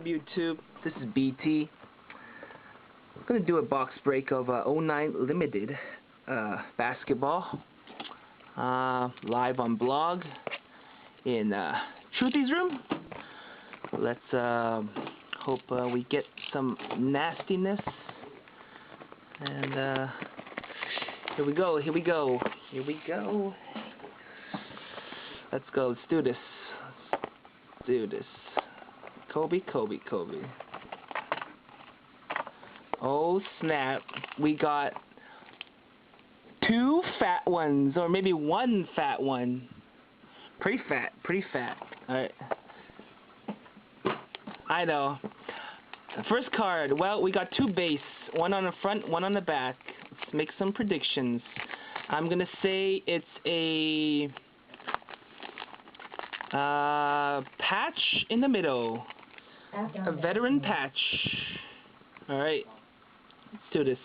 up, YouTube? This is BT. I'm going to do a box break of 09 Limited basketball live on blog in Truthy's room. Let's hope we get some nastiness. And here we go, here we go, here we go. Let's go, let's do this. Let's do this. Kobe. Oh snap, we got two fat ones, or maybe one fat one. Pretty fat. Alright. I know. First card, well, we got two base. One on the front, one on the back. Let's make some predictions. I'm gonna say it's a patch in the middle. A veteran patch. Alright. Let's do this.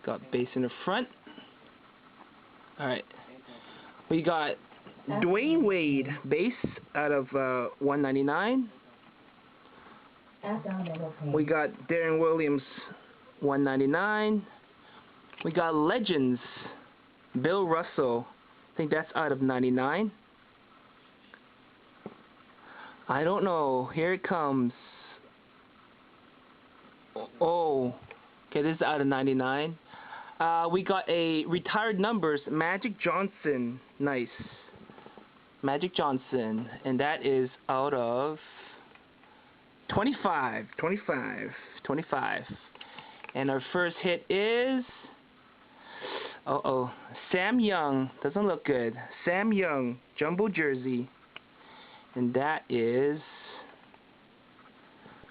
Got base in the front. Alright. We got Dwayne Wade base out of 199. We got Darren Williams 199. We got Legends Bill Russell. I think that's out of 99. I don't know. Here it comes. Oh. Okay, this is out of 99. We got a retired numbers, Magic Johnson. Nice. Magic Johnson. And that is out of 25. And our first hit is... Uh-oh. Sam Young. Doesn't look good. Sam Young. Jumbo jersey. And that is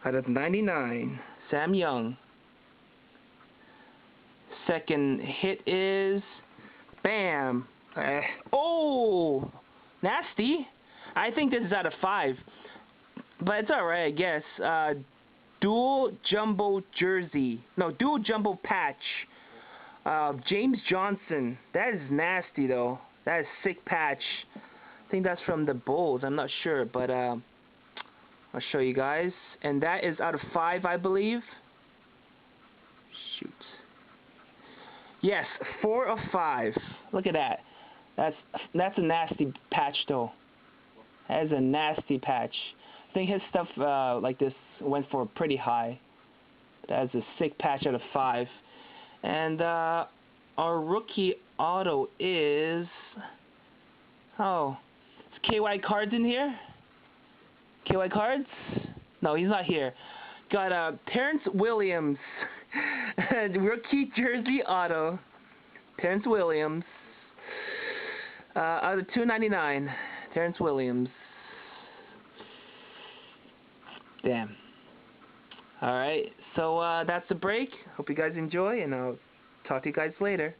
out of 99. Sam Young. Second hit is bam. Oh, nasty. I think this is out of 5, but it's alright, I guess. Dual jumbo jersey. No, dual jumbo patch. James Johnson. That is nasty though. That is sick patch. I think that's from the Bulls. I'm not sure, but I'll show you guys. And that is out of 5, I believe. Shoot. Yes, 4 of 5. Look at that. That's a nasty patch though. That is a nasty patch. I think his stuff like this went for pretty high. That is a sick patch out of 5. And our rookie auto is... Oh, is KY Cards in here? KY Cards? No, he's not here. Got Terrence Williams. Rookie jersey auto. Terrence Williams. Out of 299. Terrence Williams. Damn. Alright, so that's the break. Hope you guys enjoy, and I'll talk to you guys later.